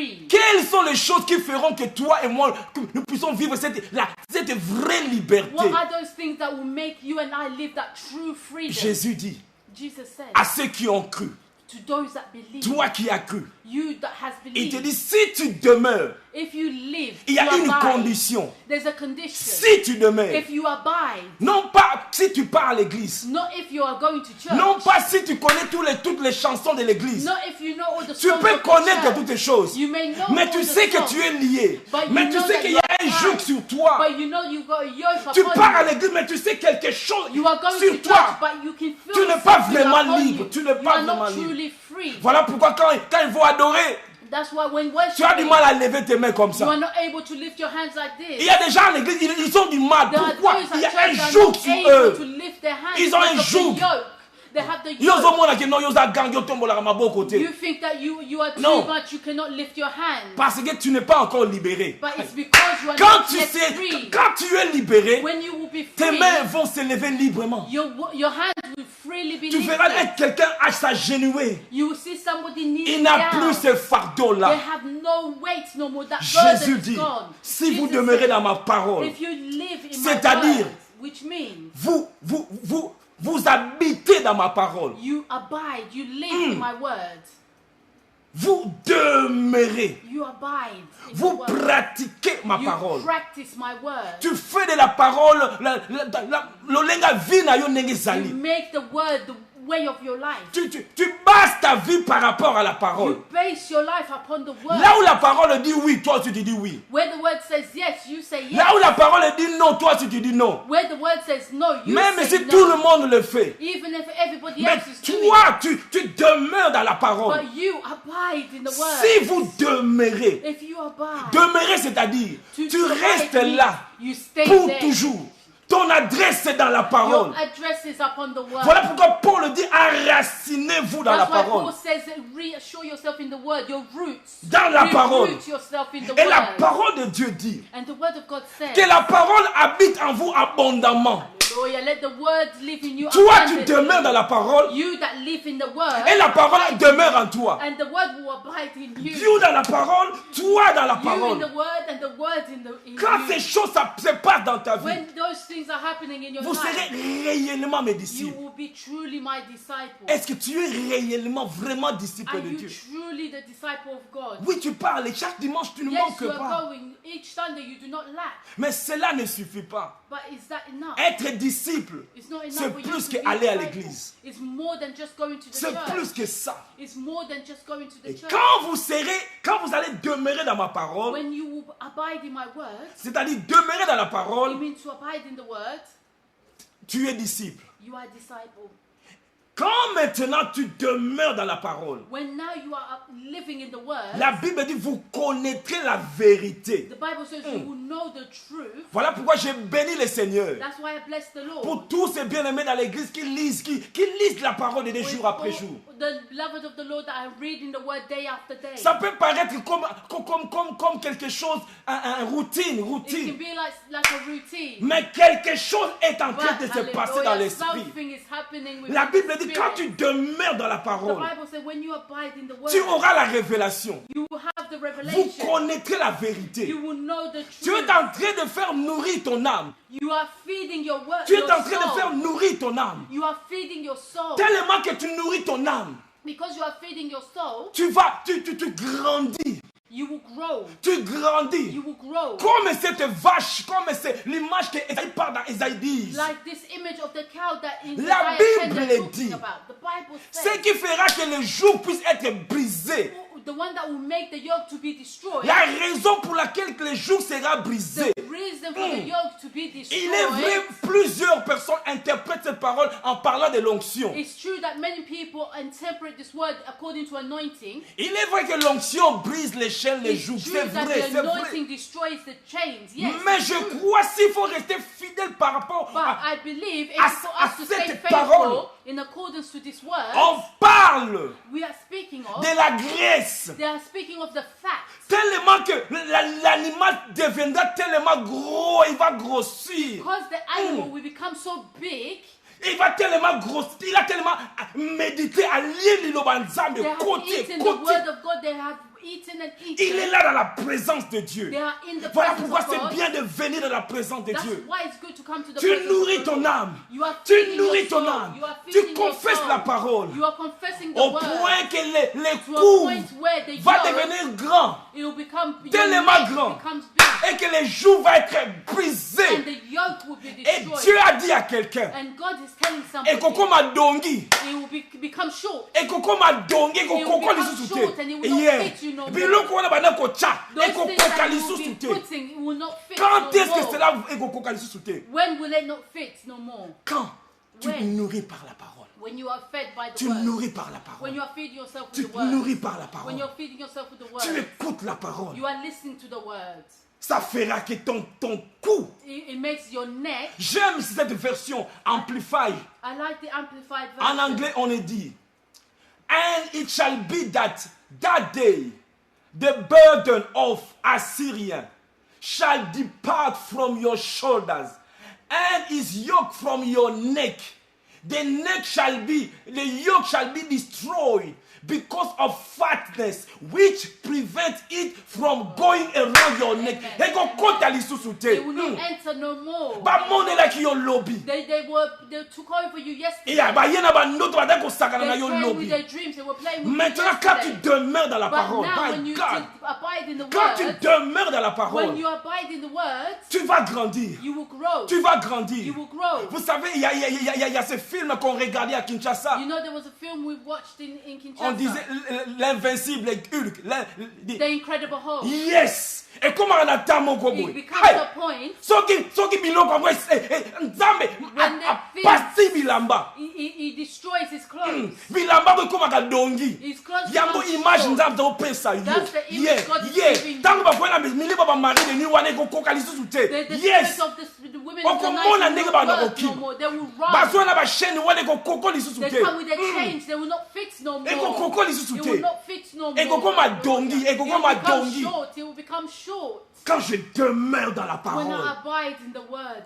free. Quelles sont les choses qui feront que toi et moi, que nous puissions vivre cette vraie liberté? What are those things that will make you and I live that true freedom? Jésus dit Jesus said, à ceux qui ont cru, to those that believe, toi qui as cru, you that has il te believed, dit si tu demeures, if you live, il y a you une abide. condition. There's a condition. Si tu demeures, If you abide, non pas si tu pars à l'église, not if you are going to church, non pas si tu connais toutes les chansons de l'église. not if you know all the Tu songs peux of the connaître church. toutes les choses, You may know mais all tu the sais que songs, tu es lié. but Mais you tu know sais that qu'il y a un you are joug tied. sur toi. But you know you've got a yoke Tu upon pars à you. l'église, mais tu sais quelque chose You are going sur to toi. church, but you can feel Tu n'es pas something vraiment upon libre. you. Tu n'es You pas are vraiment not libre. truly free. Voilà pourquoi quand ils vont adorer, That's why when tu as du worshiping, mal à lever tes mains comme you ça. are not able to lift your hands like Il this. y a des gens à l'église, ils ont du mal. There are Pourquoi? those Il y at a un church that are joug not sur able eux. to lift their hands Ils ont un because of the joug. yoke. They have the Ils yoke. ont mon qui non, ils ont gang, ils tombent là, ma beau côté. You think that you are too Non. much, you cannot lift your hands. Parce que tu n'es pas encore libéré. But it's because you are Quand not tu yet sais, free. quand tu es libéré, When you will be tes free, mains vont se lever librement. your hands will freely be Tu verras lifted. quelqu'un à s'agenouiller. You will see somebody kneeling Il n'a down. plus ce fardeau-là. They have no weight no more. That Jésus burden dit, is gone. si vous Jesus demeurez said, dans ma parole, if you live in my c'est-à-dire, words, which means vous habitez dans ma parole. you abide, you live in my words. Vous demeurez. You abide in Vous the word. pratiquez ma You parole. practice my word. Tu fais de la parole l'olenga vie na yo ndenge You ezali. make the word the way of your life. Tu bases ta vie par rapport à la parole. You base your life upon the word. Là où la parole dit oui, toi tu te dis oui. Where the word says yes, you say yes. Là où la parole dit non, toi tu te dis non. Where the word says no, you Même say si no. tout le monde le fait. Even if everybody Mais else is doing toi, it. tu demeures dans la parole. But you abide in the word. Si vous demeurez, If you abide, demeurer c'est-à-dire, to tu abide restes means là you stay pour there. toujours. Ton adresse est dans la parole. Your address is upon the word. Voilà pourquoi Paul dit enracinez-vous dans la That's why parole. Paul says reassure yourself in the word, your roots. Dans la parole. Root yourself in the Et word. la parole de Dieu dit And the word of God says, que la parole habite en vous abondamment. hallelujah, let the word live in you. Toi, tu abundantly. demeures dans la parole You that live in the word. et la parole demeure en toi. And the word will abide in you. Dieu dans la parole, toi dans la You in parole. the word and the word in Quand you. ces choses se passent dans ta vie, When those things are happening in your vous serez life, réellement mes you disciples. will be truly my disciple. Est-ce que tu es réellement, vraiment disciple Are de you Dieu? truly the disciple of God? Oui, tu parles et chaque dimanche tu ne Yes, manques you are pas. going. Each Sunday you do not lack. Mais cela ne suffit pas. But is that enough? Être disciple, It's not enough c'est for you plus to be qu'aller à disciple. l'église. It's more than just going to the C'est church. plus que ça. It's more than just going to the Et church. quand vous allez demeurer dans ma parole, When you will abide in my word, c'est-à-dire demeurer dans la it parole, means to abide in the word, tu es disciple. you are a disciple. Quand maintenant tu demeures dans la parole, When now you are living in the word, la Bible dit vous connaîtrez la vérité. the Bible says you will know the truth. Voilà pourquoi j'ai béni le Seigneur. That's why I bless the Lord. Pour tous ces bien-aimés dans l'église qui lisent la parole de Dieu jour après jour. The beloved of the Lord that are reading the word day after day. Ça peut paraître comme quelque chose, un routine. It can be like a routine. Mais quelque chose est en train de But, se passer dans hallelujah, l'esprit. something is happening with La the Bible dit spirit. quand tu demeures dans la The parole, Bible says when you abide in the word, tu auras la révélation. you will have the Vous revelation. connaîtrez la vérité. You will know the Tu es truth. en train de faire nourrir ton âme. You are feeding your word. Tu es your en train de soul. faire nourrir ton âme. You are feeding your soul. Tellement que tu nourris ton âme. Because you are feeding your soul, Tu grandis. you will grow. Tu grandis. You will grow. Comme cette vache, comme c'est l'image que Esaïe parle dans Esaïe 10. Like this image of the cow that in La Isaiah 10 Bible they're le talking dit. about. The Bible Ce says qui fera que le joug puisse être brisé. the one that will make the yoke to be destroyed. La raison pour laquelle le joug sera brisé. The reason for the yoke to be destroyed. Il est vrai, plusieurs personnes interprètent cette parole en parlant de l'onction. It's true that many people interpret this word according to anointing. Il est vrai que l'onction brise les chaînes, les It's jougs. true C'est that vrai, the c'est vrai. anointing destroys the chains. Yes, Mais it's je true. crois s'il faut rester fidèle par rapport But à... I believe à- it's for à us to stay cette faithful parole. in accordance to this word. On parle We are speaking of. de la graisse. They are speaking of the fat. Tellement que l'animal deviendra tellement gros, il va grossir. Because the animal will become so big. Il va tellement grossir, il a tellement médité à lire l'Ilobanzam de They have côté, eaten the côté. word of God. They have eating and eating. Il est là dans la présence de Dieu. They are in the Voilà presence pourquoi of God. c'est bien de venir dans la présence de That's Dieu. why it's good to come to the Tu presence nourris of ton God. âme. You are Tu feeding nourris your ton soul. âme. You are Tu feeding your confesses soul. la parole. You are confessing the Au word. point que les To a coups point where the va yoke, devenir grand it will become, your tellement neck grand. becomes big. Et que les joues vont être And brisées. the yoke will be Et destroyed. Dieu a dit à quelqu'un, And God is telling et somebody, Koko m'a dongi. it will become short. Et Koko m'a dongi. Et will Koko become lisusu short te. and it will not Yeah. fit you no Puis more. l'autre, on a bana kocha. Those Et Koko things that you lisusu will be te. putting, it will not fit Quand no est-ce que more. cela est Koko lisusu te? When will it not fit no more? Quand tu te When? nourris par la parole. When you are fed by the Tu word. nourris par la When parole. you are feeding yourself Tu with the te word. nourris par la When parole. you're feeding yourself with the Tu word. écoutes la parole. You are listening to the word. Ça fera que ton cou. It makes your neck. J'aime cette version Amplify. I like the amplified En version. anglais, on est dit, and it shall be that day, the burden of Assyria shall depart from your shoulders, and his yoke from your neck. The yoke shall be destroyed because of fatness, which prevents it from going around your neck. They will not Mm. enter no more. Ba monde la ki yo lobby. They took over you yesterday. Et ba yena ba ndoto ba dako sakana na They yo played with lobby. their dreams. They were playing with Maintenant, you quand tu yesterday. demeures dans la But parole, now, my when you God, abide in the quand tu word, demeures dans la when parole, you abide in the word, tu vas grandir. you will grow. Tu vas grandir. You will grow. Vous savez, il y a ce film qu'on regardait à Kinshasa. You know, there was a film we watched in On Kinshasa. disait l'invincible Hulk. The Incredible Hulk. Yes. Et comment on attend mon gobo? It becomes a point. Soki biloko ngo nzambe When they pasi bilamba. He destroys his clothes. Bilamba ko koma dongi. His clothes Yango become image short. nzambe zo pesa yo. That's the image God is giving you. Tango ba fona mili ba mari de ni wane ko koka lisusu te. The Yes. spirit of the women Oko of the mona night ndenge will ba not na work koki. no more. They will run. Bazwana ba chaîne wane ko koko lisusu They te. come with their chains. They will not fit no more. E ko koko lisusu It te. will not fit no more. E ko koma dongi, e ko It koma will become dongi. short. It will become short. Quand je demeure dans la When parole. I abide in the word.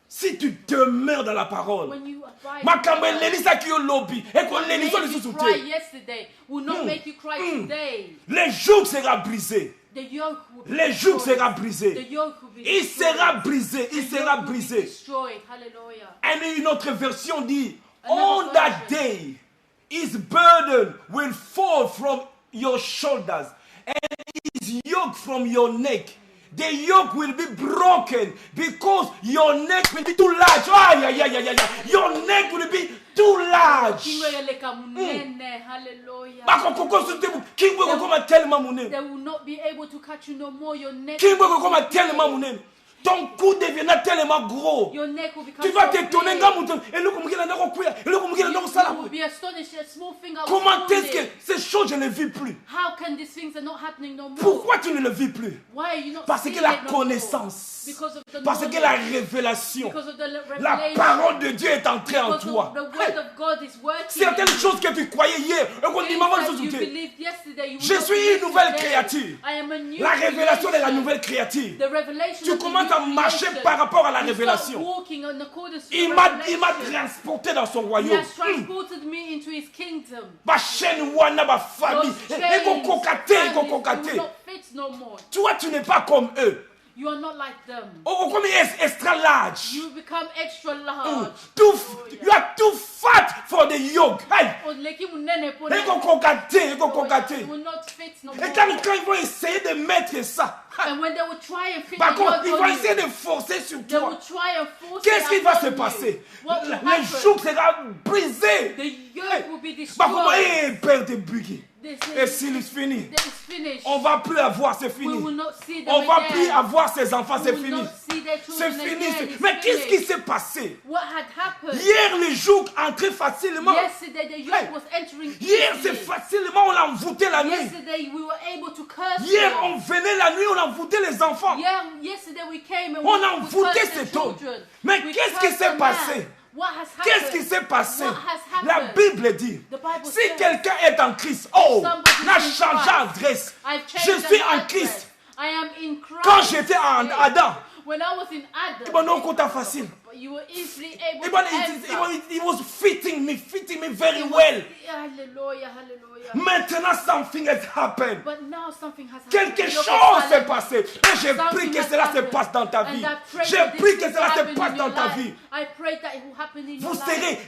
Si tu demeures dans la parole. When you abide Makambo in the word. elelisa ki yo lobby. E ko What made leliso you lisusu cry te. yesterday will not make you cry today. Le joug sera brisé. The yoke will be Le joug destroyed. sera The brisé. yoke will be Il destroyed. sera brisé. Il The sera yoke will be brisé. destroyed. Hallelujah. Et une autre version dit, Another on that version. day, his burden will fall from your shoulders and his yoke from your neck. The yoke will be broken because your neck will be too large. Ay, ay, ay, ay, ay. Your neck will be too large. Kinweleleka munene. Hallelujah. Bako koko sutebu, kingwe kokoma tellement munene. They will not be able to catch you no more. Your neck. Kingwe will kokoma be tellement big. munene. Ton cou deviendra tellement gros. Your neck will become Tu vas so t'étonner, big. nga mutu, eloko mukila ndako kuya, eloko mukila ndako sala. You will be astonished. A small finger will Comment fall est-ce que in. ces choses je ne vis plus? How can these things are not happening no more? Pourquoi tu ne le vis plus? Why are you not Parce seeing que la it no more? connaissance, Because of the parce que knowledge. la révélation, Because of the la revelation. parole de Dieu est entrée en Because toi. the word of God is working. Certaines in you. choses que tu croyais hier, et qu'on dit, Things maman, that je you suis believed yesterday, you will Je not suis believe une nouvelle today. créature. I am a new La révélation de la creation. nouvelle créature. The revelation Tu of the commences new à marcher creation. par rapport à la You start révélation. walking in accordance to Il the m'a revelation. transporté dans son He royaume. has transported me into his kingdom. Ma chaîne wana, ma famille, Those et chains, qu'on concate, families, qu'on they concate. will not fit no more. Toi, tu n'es pas comme eux. You are not like them. Oh, comme extra large. You become extra large. You are too fat for the yoke. Hey. Oleki munene pone. Et qu'on concate, et qu'on You concate. will not fit no Et more. quand ils vont essayer de mettre ça, And when they will try and fit par the contre, yoke ils on vont you, essayer de forcer sur they will toi. try and force Qu'est-ce it qui va se upon passer? you. What will Le happen? joug sera brisé. The yoke will be Bah, comment destroyed. père de buggy. This Et is, s'il est fini, this is finished. on va plus avoir, c'est We fini. will not see them On va again. plus avoir ses enfants, We c'est will fini. not see their C'est children fini. again. It's Mais qu'est-ce qui finished. s'est passé? What had happened? Hier, le joug entrait facilement. Yesterday, the yoke Hey. was entering Hier, c'est easily. facilement, on envoûtait la nuit. Yesterday, we were able to curse Hier, them. on venait la nuit, on envoûtait les enfants. Yesterday, we came and On we envoûtait cursed the cet homme. children. Mais We qu'est-ce qui cursed s'est the passé? man. What has happened? Qu'est-ce qui s'est passé? What has La happened? Bible dit, The Bible si says, quelqu'un est en Christ, oh, somebody n'a is in changé Christ. d'adresse. I've Je changed suis the en address. Christ. I am in Christ. Quand j'étais en Adam, When I was in Adam, bon, non, compte facile. But you were easily able Even to enter. it was fitting me very well. Hallelujah, hallelujah. Maintenant, something has happened. But now something has happened. Quelque Look chose at s'est Hallelujah. passé. Et j'ai pris que cela se passe dans ta vie. And I pray J'ai that this pris que will cela se happen passe in dans your ta life. vie. I pray that it will happen in Vous your serez life.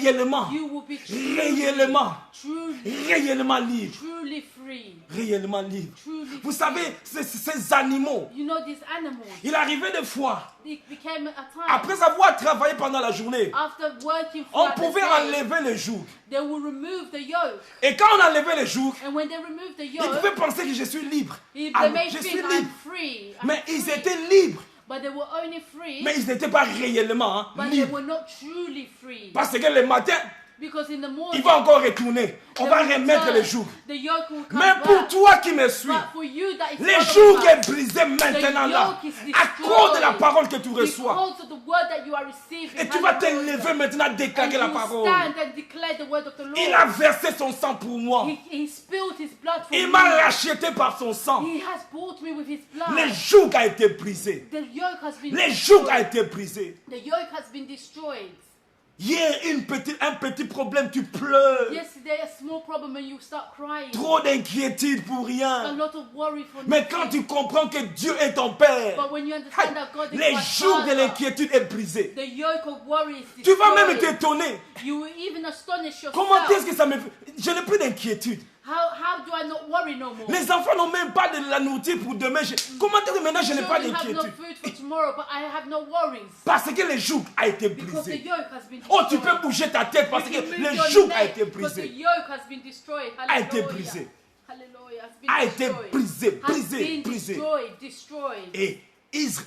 réellement, You will be réellement, truly, réellement libre. truly free. Réellement libre. Truly Vous free. savez, ces animaux, You know these animals. il arrivait des fois, It became a time après avoir travaillé pendant la journée, after working on for the pouvait day, enlever le joug. they will remove the yoke. Et quand on enlevait le joug, And when they remove the ils yoke, pouvaient penser que je suis libre. they Ah, may je suis think I'm libre. free. I'm Mais ils free. étaient libres. But they were only free, Mais ils n'étaient pas réellement but they libres. were not truly free. Parce que le matin, Because in the morning, il va encore retourner. On they va will remettre return. le joug. The yoke will come Mais pour back. toi qui me suis, But for you that is le following joug us, est brisé maintenant là. yoke is À cause de la destroyed. parole que tu reçois. because of the word that you are receiving, Et tu vas te hallelujah. lever maintenant à And déclarer la you parole. stand and declare the word of the Lord. Il a versé son sang pour moi. He spilled his blood for Il me. m'a racheté par son sang. He has bought me with his blood. Le joug a été brisé. The yoke has been Le joug a destroyed. été brisé. The yoke has been destroyed. Hier, un petit problème, tu pleures. Yesterday, a small problem and you start crying. Trop d'inquiétude pour A rien. lot of worry for Mais nothing. quand tu comprends que Dieu est ton Père, But when you understand that God is les my jours de Father, l'inquiétude est brisé. the yoke of worry is Tu vas même destroyed. t'étonner. You will even astonish yourself. Comment est-ce que ça me fait? Je n'ai plus d'inquiétude. How do I not worry no more? Les enfants n'ont même pas de la nourriture pour demain. Comment est-ce que maintenant je n'ai pas Children have no d'inquiétude? food for tomorrow, but I have no worries. Parce que le joug a été Because the brisé. yoke has been Oh, destroyed. tu peux bouger ta tête parce que You can move le your joug neck a été because the brisé. yoke has been destroyed. A été Hallelujah. brisé. Hallelujah. Has been A été destroyed. brisé, Has brisé, been brisé. destroyed. Et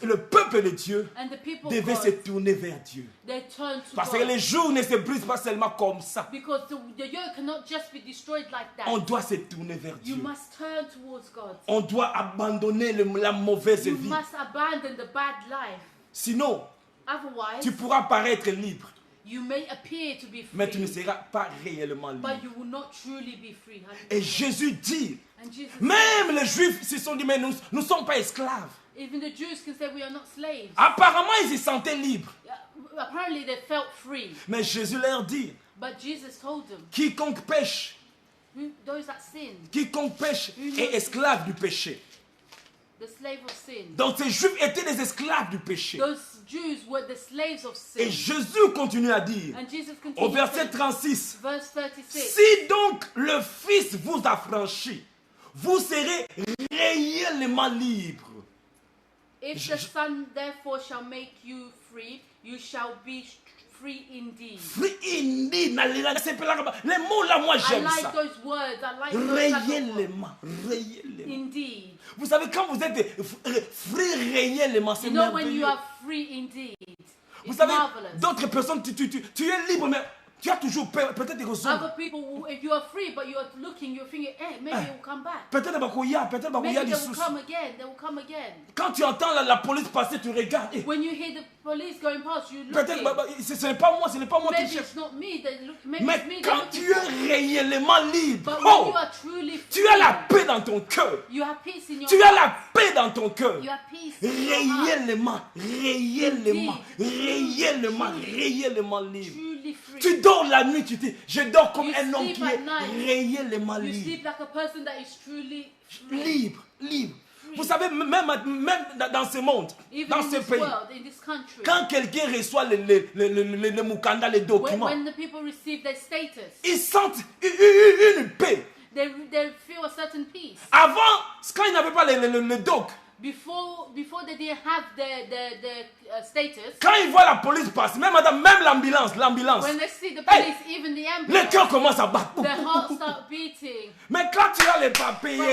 le peuple de Dieu And the people of devait God, se tourner vers Dieu. they turn to Parce que God. les jours ne se brisent pas seulement comme ça. Because the yoke cannot just be destroyed like that. On doit se tourner vers You Dieu. must turn towards God. On doit abandonner la mauvaise You vie. must abandon the bad life. Sinon, Otherwise, tu pourras paraître libre, you may appear to be mais tu ne free, seras pas réellement but libre. you will not truly be free. Et Hallelujah. Jésus dit, And Jesus même les Juifs se sont dit, mais nous ne sommes pas esclaves. said, even the Jews can say we are not slaves. Apparemment, ils se sentaient libres. Apparently they felt free. Mais Jésus leur dit, But Jesus told them, quiconque pêche those that sin, est esclave du péché. the slave of sin. Donc ces Juifs étaient des esclaves du péché. Those Jews were the slaves of Et sin. Jésus continue à dire, And Jesus au continued verset to 36, verse 36. si donc le Fils vous affranchit, vous serez réellement libre. If the Son therefore shall make you free, you shall be free indeed. Free indeed. Les mots là, moi I j'aime like ça. those words. I like those type of words. Réellement, réellement. Indeed. Vous savez, quand vous êtes free réellement, c'est You know when you merveilleux. are free indeed. Vous It's savez, marvelous. d'autres personnes, tu es libre, mais tu as toujours peur, peut-être des raisons. Other people, if you are free but you are looking, you're thinking, maybe it will come back. Peut-être bakoya, peut-être Maybe bakoya they des will soucis. come again. They will come again. Quand tu entends la police passer, tu regardes. When you hear the police going past, you look. Peut-être ce n'est pas moi, ce n'est pas moi qui Maybe cherche. it's not me. They look. Maybe Mais it's me. quand they're tu looking es for. réellement libre, But when oh, you are truly free, tu as la paix dans ton cœur. you have peace in your Tu heart. as la paix dans ton cœur. You have peace in your heart. Réellement libre. Truly free. Tu dors la nuit, tu dis, je dors comme You un homme sleep qui at est night. réellement You libre. sleep like a person that is truly free. Libre. Vous savez, même dans ce monde, Even dans in ce this pays, world, in this country, quand quelqu'un reçoit le mukanda, les documents, when the people receive their status, ils sentent une paix. they feel a certain peace. Avant, quand ils n'avaient pas le doc, Before they didn't have the status, quand ils voient la police passer, même l'ambulance, when they see the hey, police, even the le ambulance, cœur commence à battre. their hearts start beating. Mais quand tu as les But when papiers, you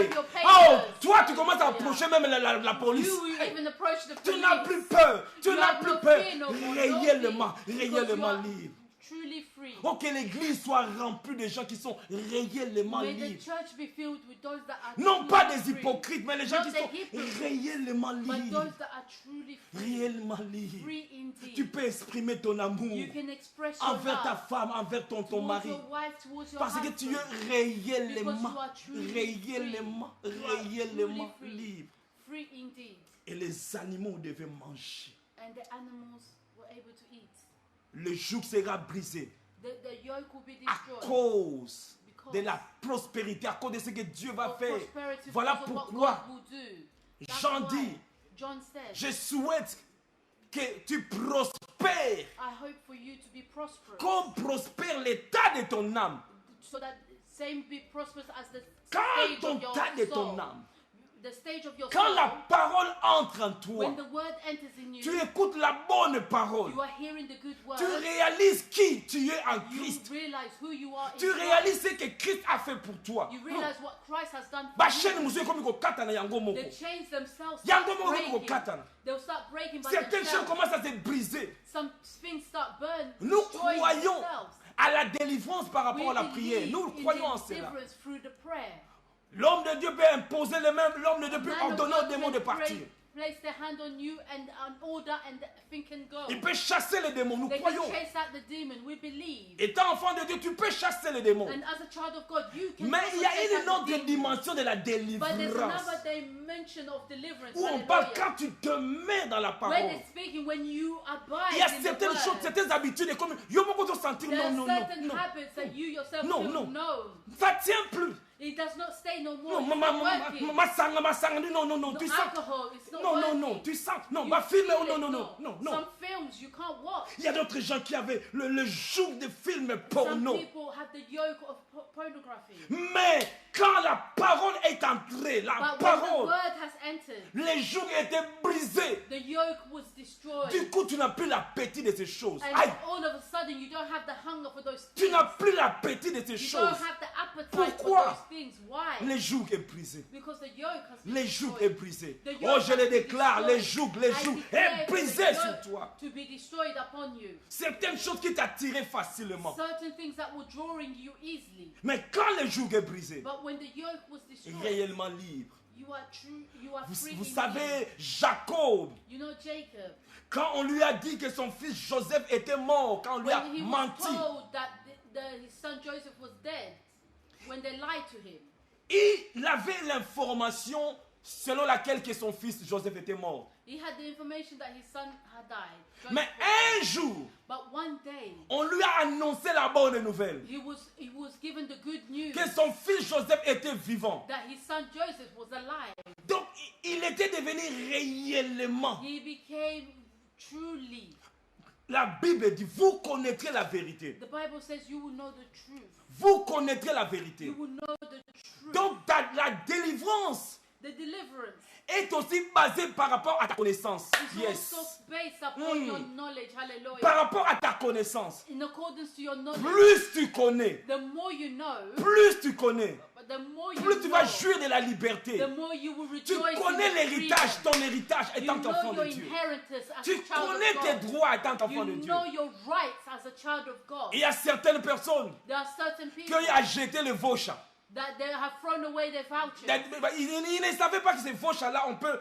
have your papers, oh, toi tu commences à approcher même la police. You even approach the Tu police. n'as plus peur, tu You n'as have plus no peur. fear no more, Réellement because you are libre. truly free. Oh, que l'église soit remplie de gens qui sont réellement May the libres. church be filled with those that are Non truly pas des free. hypocrites, mais les gens Not qui the sont hypocrites, réellement but libres. those that are truly free. Réellement libres. Free indeed. Tu peux exprimer ton amour You can express your envers ta love femme, envers ton towards mari. your wife, towards your Parce que husband. tu es réellement truly free. libre. Free indeed. Et les animaux devaient manger. And the animals able to eat. Le joug sera brisé The yoke will be à destroyed. cause Because de la prospérité, à cause de ce que Dieu va of faire. prosperity, Voilà because of what pourquoi God will do. That's Jean why dit, John said, je souhaite que tu prospères I hope for you to be prosperous, comme prospère l'état de ton âme. so that same be prosperous as the Quand stage ton of your état de ton soul. âme, The stage of your quand soul. la parole entre en toi, When the word enters in tu you, écoutes la bonne parole, you are hearing the good word. tu réalises qui tu es en You Christ, realize who you are in tu Christ. réalises ce que Christ a fait pour toi. You realize what Christ has done for Bachene you. musuye komi kokata na yango moko. The chains themselves Yango start moko breaking. kokata. They'll start breaking by Certaines choses themselves. commencent à se briser. Some things start burning, Nous destroying croyons themselves. à la délivrance par rapport à la We prière. believe Nous in croyons en the cela. deliverance through the prayer. L'homme de Dieu peut imposer les mains, l'homme de Dieu peut Man of ordonner aux God démons de can partir. place their hand on you and an order and the thing can go. Il peut chasser les démons, nous They can croyons. chase out the demon. We believe. Étant enfant de Dieu, tu peux chasser les démons. And as a child of God, you can Mais also il y a chase une out the autre demon. dimension de la But there's délivrance. another dimension of deliverance. Où on parle Hallelujah. quand tu te mets dans la When parole. it's speaking, when you abide Il y a in the certaines choses, word, certaines habitudes comme yo moko to sentir there non are non certain non non. habits that you yourself Non, feel non. no. Ça tient plus. It does not stay no more. Non, It's not working. masanga, non, non, non, No tu sens. alcohol, it's not Non, non, working. non, tu sens. Non, You ma fille, feel non, non, it, non, non, non, non. Some films you can't watch. Il y a d'autres gens qui avaient le joug de films Some porno. people have the yoke of pornography. Mais quand la parole est entrée, la But when the parole, word has entered, les jougs étaient brisés. the yoke was destroyed. Du coup, tu n'as plus l'appétit de ces choses. And Aïe, all of a sudden, you don't have the hunger for those tu things. n'as plus l'appétit de ces You choses. don't have the appetite Pourquoi? for those things. Why? Les jougs est brisé. Because the yoke has been Les jougs est destroyed. brisé. The yoke Oh, je has le been déclare, destroyed. les jougs I declare est the brisé yoke sur toi. to be destroyed upon you. Certaines choses qui t'attiraient facilement. Certain things that were drawing you easily. Mais quand le joug est brisé, But when the yoke was destroyed, réellement libre. you are true. You are free. Vous indeed. savez, Jacob, You know Jacob. quand on lui a dit que son fils Joseph était mort, quand on lui a When he was menti, told that his son Joseph was dead, when they lied to him, il avait l'information selon laquelle que son fils Joseph était mort. he had the information that his son had died. Joseph Mais was un jour, But one day, on lui a annoncé la bonne nouvelle, he was given the good news que son fils Joseph était vivant. that his son Joseph was alive. Donc, il était devenu réellement. He became truly. La Bible dit, vous connaîtrez la vérité. The Bible says you will know the truth. Vous connaîtrez la vérité. You will know the truth. Donc, la délivrance The deliverance est aussi basée par rapport à ta connaissance. is Yes. also based upon your knowledge. Hallelujah. Par rapport à ta connaissance. In accordance to your knowledge, Plus tu connais, the more you know, plus tu connais, the more you plus tu know, vas jouir de la liberté. the more you will Tu rejoice connais in the l'héritage, freedom. ton héritage You étant enfant know de your Dieu. inheritance as Tu a child connais of tes God. droits étant enfant You de Dieu. know your rights as a child of God. Il y a certaines personnes There are certain qui people ont jeté le vauchat. that they have thrown away their vouchers. Ils ne savaient pas que ces vauchats-là, on peut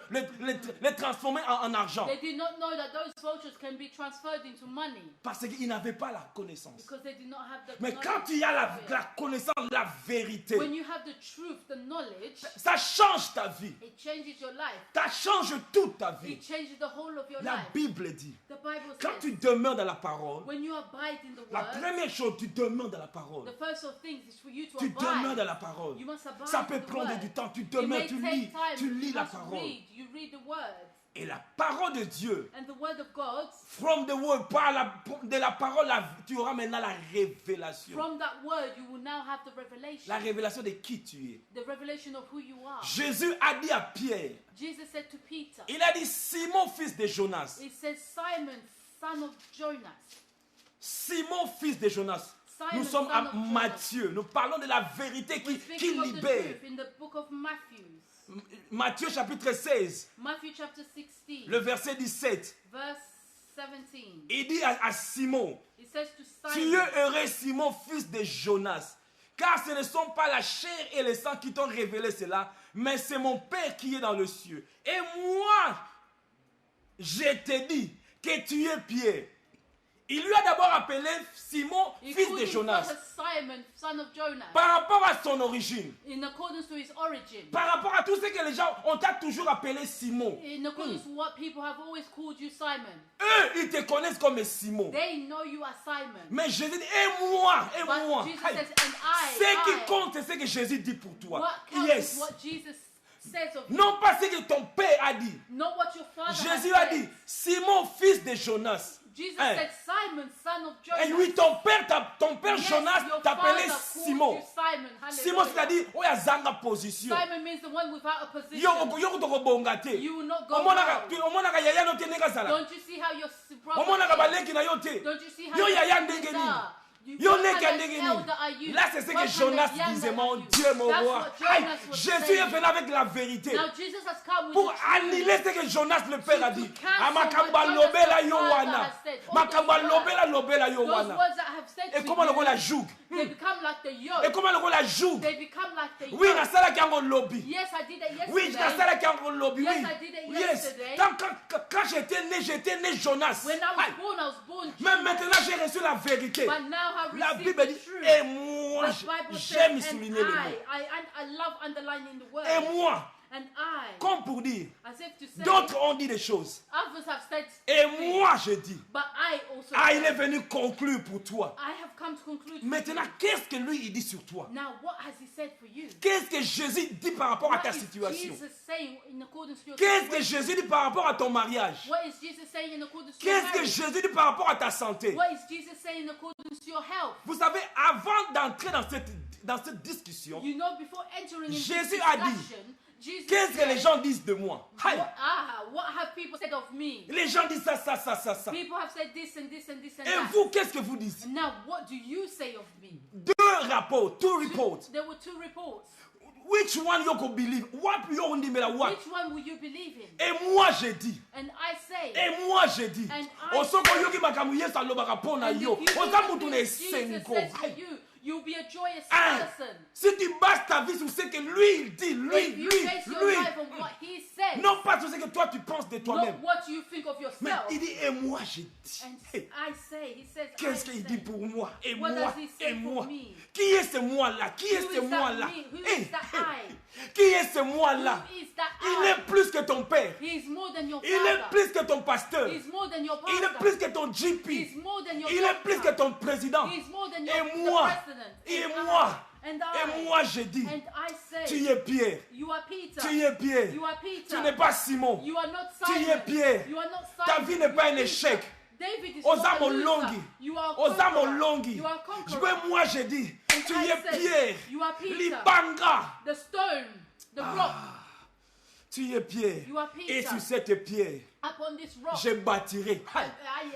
les transformer en argent. They did not know that those vouchers can be transferred into money Parce qu'ils n'avaient pas la connaissance. because they did not have the Mais knowledge quand il y a of it. la connaissance, la vérité, When you have the truth, the knowledge, ça change ta vie. it changes your life. Ça change toute ta vie. It changes the whole of your La life. Bible dit, The Bible quand says, tu demeures dans la parole, when you abide in the la word, première chose, tu demeures dans la the parole. first of things is for you to Tu demeures abide. dans la parole. You must abide Ça peut in the prendre word. du temps. Tu It demeures, may tu take lis, time. tu lis You la must parole. read. You read the word. Et la parole de Dieu, And the word of God, from the word, de la parole, tu auras maintenant la révélation. from that word, you will now have the revelation. La révélation de qui tu es. The revelation of who you are. Jésus a dit à Pierre, Jesus said to Peter, il a dit, Simon, fils de Jonas. it says, Simon, son of Jonas. Simon, fils de Jonas. Simon, Nous sommes son à of Jonas. Matthieu. Nous parlons de la vérité We're qui speaking of the libère. truth in the book of Matthew. Matthieu chapitre 16, Matthew chapter 16, le verset 17. verse 17. Il dit à Simon, It says to tu Simon, es heureux Simon, fils de Jonas, car ce ne sont pas la chair et le sang qui t'ont révélé cela, mais c'est mon Père qui est dans le ciel. Et moi, je te dis que tu es Pierre. Il lui a d'abord appelé Simon, He fils called de him Jonas, first Simon, son of Jonas, par rapport à son origine, in accordance to his origin, par rapport à tout ce que les gens ont toujours appelé Simon. in accordance to what people have always called you Simon. Eux, ils te connaissent comme Simon. They know you as Simon. Mais Jésus dit, et moi. But Jesus Aïe. says, and I, Ce qui compte, c'est ce que Jésus dit pour toi. what counts Yes. is what Jesus says of you, Non pas ce que ton père a dit. not what your father Jésus has a dit, said. Simon, fils de Jonas. Jesus Hein. said, Simon, son of Jonas. Et oui, ton père Yes, Jonas your t'appelait father called Simon. you Simon. Simon, Hallelujah. c'est-à-dire, oh, ya zanga position. Simon means the one without a position. Yo tokobonga te. You will not go Omonaka well. omonaka yaya no te ndenge azala. Don't you see how your brother Omonaka is? baleki na yo te. Don't you see how Yo your yaya siblings ndenge nini? are? You- Yo what leki kind ya of ndenge elder are nini? you? Là, c'est ce What que kind Jonas of younger disait, are mon you? Dieu, mon That's roi. what Aïe, Jonas was Jésus saying. est venu avec la vérité. Now Jesus has come with Pour the truth. annuler ce que Jonas le père a To dit. cancel Amakambo what Jonas lobela the yo father wana. has said. All Makambo those words. lobela yo Those wana. words that I have said Et to comment le you, la joug? they become like the Et yoke. comment le joug? They become like the Oui, yoke. nasalaki yango lobby. Yes, I did it yesterday. Oui, nasalaki yango lobby. Yes, Oui. I did it Yes. yesterday. Quand j'étais né Jonas. When I was Aïe. born, I was born Mais Jewish. maintenant j'ai reçu la vérité. But now I La received Bible the dit, truth. et moi, The Bible j'aime says, souligner and le mot. I love underlining the word. Et moi, And I, comme pour dire, as if to say, d'autres ont dit des choses. others have said, Et moi, je dis, but I also il est said, venu conclure pour toi. I have come to conclude. Maintenant, qu'est-ce que lui, il dit sur toi? Now, what has he said for you? Qu'est-ce que Jésus dit par rapport à What ta is situation? Jesus saying in accordance to your Qu'est-ce que situation? Jésus dit par rapport à ton mariage? What is Jesus saying in accordance to your Qu'est-ce que marriage? Jésus dit par rapport à ta santé? What is Jesus saying in accordance to your health? Vous savez, avant d'entrer dans cette discussion, You know, before entering into Jésus this a dit, discussion, Jesus qu'est-ce que said, les gens disent de moi? Aïe. what have people said of me? Les gens disent ça, ça, ça, ça, ça. People have said this and this and this and Et that. vous, qu'est-ce que vous dites? And now, what do you say of me? Deux rapports, two reports. There were two reports. Which one you could believe? What you only me what? Which one will you believe in? Et moi je dis. And I say, Et moi je dis. And I Osoko yoki makamu Yesu alobaka pona and if yo. you do Oza the mutu ne things Jesus sengo. says to you, you'll be a joyous Hein? person. Si tu bases ta vie sur ce que lui il dit, lui, If you lui, base your lui. life on what he says, Non pas sur ce que toi tu penses de toi-même. not what you think of Mais yourself. il dit et moi je dis. And Hey, I say, he says, qu'est-ce I qu'il say. dit pour moi? Et What moi, does he say et for moi. me? Qui est ce moi-là? Qui est Who ce is that moi-là? me? Who Hey, is that hey. I? Qui est ce moi-là? Who is that Il I? est plus que ton père. He is more than your Il est father. plus que ton pasteur. He is more than your Il est pastor. plus que ton He GP. is more than your Il est plus que doctor. ton président. He is more than your Et moi, the president. et And moi, and et I, moi je dis, and I say, tu es Pierre. you are Peter. Tu es Pierre. You are Peter. Tu n'es pas Simon. You are not Tu Simon. es Pierre. You are not Ta Simon. vie n'est pas You un are échec. Peter. David is Osa not a loser. molongi. You are a Osa conqueror. molongi. You are a conqueror. Je veux, moi je dis, And tu I es said, Pierre. you are Peter. Libanga. The stone, the rock. Tu es Pierre. You are Peter. Et sur cette pierre, Upon this rock. je bâtirai.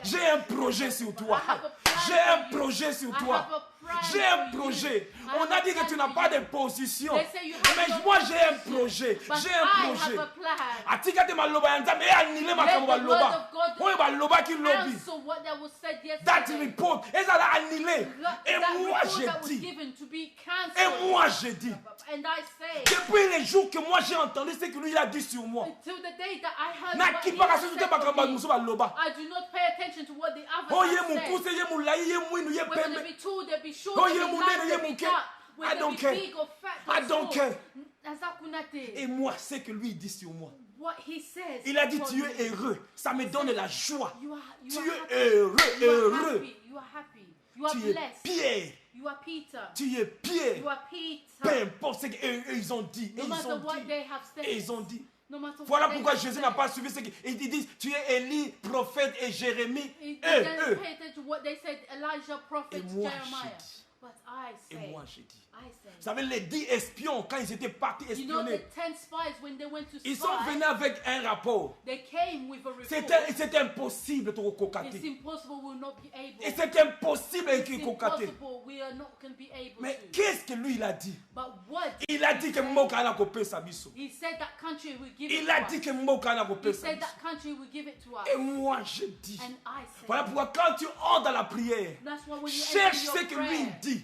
J'ai un projet sur toi. I have a plan J'ai for un you. projet sur I toi. have a plan J'ai un for you. projet. I On have a a dit que plan tu n'as for pas you. de position. They say you have Mais no moi j'ai un position. projet. But J'ai I un have projet. a plan. Atika te maloba ya nzambe annulé makambo Let the word baloba. of God Oyo baloba ki lobby. Cancel what that was said That yesterday. report ezala annulé. Et That moi report j'ai that was dit. given to be Et cancelled. moi j'ai dit. And I say, Depuis les jours que moi j'ai entendu ce que lui a dit sur moi. until the day that I heard Na what he kipaka has susu te said makambo of me, musu baloba. I do not pay attention to what the others Oh ye have said. mukuse ye mulai ye mwinu ye Whether they pembe. be tall, they be short, Oh, they ye be munene, light, ye they be muke. dark, I whether don't they be care. big or fat I or don't small. care. Nazakunate. Et moi, ce que lui dit sur moi. What he says. Il a dit upon tu me. es heureux. Ça me donne la joie. You are Tu happy. es heureux, You are heureux. happy. You are happy. You are Tu es blessed. Pierre. You are Peter. Tu es Pierre. You are Peter. Peu importe ce qu'eux ils ont dit. Et No ils matter ont what dit. they have said. Et ils ont dit. No matter Voilà what they pourquoi have Jésus said. n'a pas suivi ce qu'ils disent. Tu es Élie, prophète et Jérémie. He Eux, didn't eux. pay attention to what they said. Elijah, prophet, Et moi, Jeremiah. j'ai dit. But I Et say. moi j'ai dit. I say. Vous savez, les 10 espions, quand ils étaient partis You know the espionner, 10 spies when they went to ils sont spy, venus avec un rapport. they came with a report. C'était impossible de It's recocater. impossible we will not be able. Et c'est impossible It's de recocater. impossible we are not going to be able Mais to. qu'est-ce que lui il a dit? But what Il a dit que Mboka na kopesa biso. he said that country will give Il it a to dit us. que Mboka na He kopesa said biso. that country will give it to us. Et moi je dis. And I said, Voilà pourquoi quand tu entres dans la prière, that's why when you cherche enter ce your que lui prayer, dit.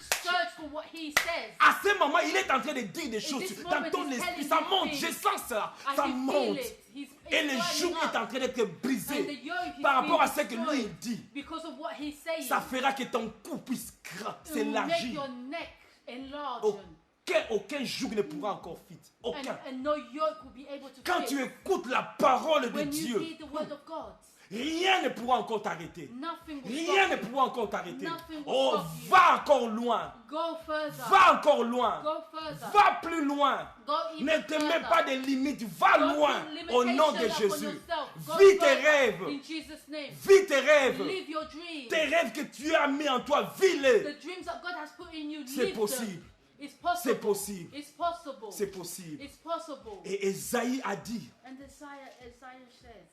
search for what he says. À ce moment, il est en train de dire des choses this dans moment, ton he's esprit. telling Ça you monte, things. je sens ça. I Ça can feel monte. it. Et le It's joug rising est en up. train d'être And the brisé yoke is par rapport à being ce que lui il destroyed dit. because of what he's saying. Ça fera que ton cou puisse It will make s'élargir. your neck enlarge. Aucun joug ne pourra encore fit. Aucun. And no yoke will be able to Quand fit. tu écoutes la parole de When you Dieu, hear the word of God, rien ne pourra encore t'arrêter. nothing will Rien ne stop you. pourra encore t'arrêter. Nothing will Oh, stop you. va encore loin. Go further. Va encore loin. Go further. Va plus loin. Go even Ne te mets further. pas de limites. Va Don't loin. put Au nom de limitation upon Jésus. yourself. Go Vis tes further rêves. in Jesus' name. Vis tes rêves. Live your dreams. Tes rêves que tu as mis en toi, vis-les. The dreams that God has put in you, C'est live possible. them. It's possible. C'est possible. It's possible. C'est possible. It's possible. Et Esaïe a dit, And Isaiah says,